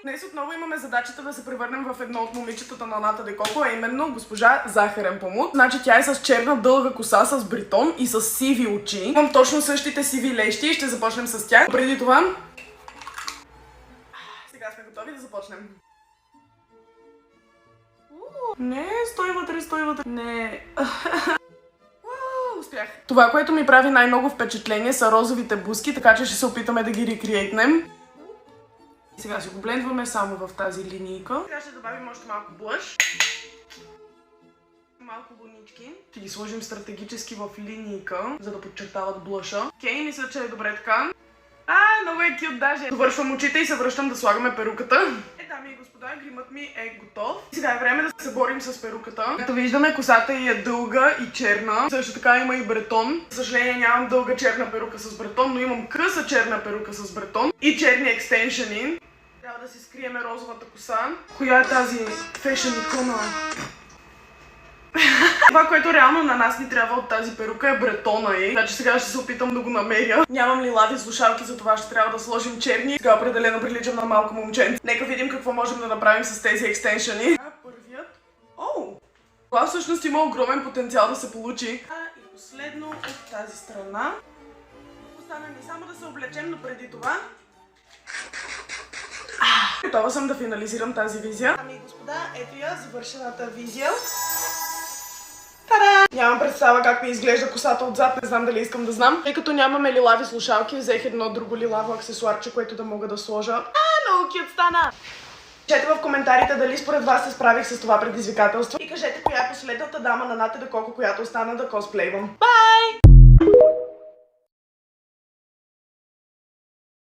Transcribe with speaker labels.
Speaker 1: Днес отново имаме задачата да се превърнем в едно от момичетата на Ната Деколко, а именно госпожа Захарен Памут. Значи тя е с черна дълга коса, с бритон и с сиви очи. Имам точно същите сиви лещи и ще започнем с тях. Преди това... Сега сме готови да започнем. Не, стой вътре. Не. Успях. Това, което ми прави най-много впечатление, са розовите бузки, така че ще се опитаме да ги рекриейтнем. Сега си го блендваме само в тази линийка. Сега ще добавим още малко блъш. Малко лунички. Ще ги сложим стратегически в линийка, за да подчертават блъша. Окей, мисля, че е добре така. Много е кют даже. Довършвам очите и се връщам да слагаме перуката. Дами и господа, гримът ми е готов. Сега е време да се борим с перуката. Като виждаме, косата ѝ е дълга и черна. Също така има и бретон. За съжаление нямам дълга черна перука с бретон, но имам къса черна перука с бретон и черни екстеншъни. Трябва да си скриеме розовата коса. Коя е тази фешън икона? Това, което реално на нас ни трябва от тази перука е бретона ѝ. Значи сега ще се опитам да го намеря. Нямам лилави слушалки, затова ще трябва да сложим черни. Сега определено приличам на малко момченце. Нека видим какво можем да направим с тези екстеншъни. Първият. Това всъщност има огромен потенциал да се получи. И последно от тази страна. Остана ни само да се облечем, но преди това... Готова съм да финализирам тази визия. Ами и господа, ето я завършената визия. Та-да! Нямам представа как ми изглежда косата отзад, не знам дали искам да знам. Тъй като нямаме лилави слушалки, взех едно друго лилаво аксесуарче, което да мога да сложа. Много кют стана! Пишете в коментарите дали според вас се справих с това предизвикателство. И кажете коя е последната дама на Ната Деколко, която остана да косплейвам. Бай!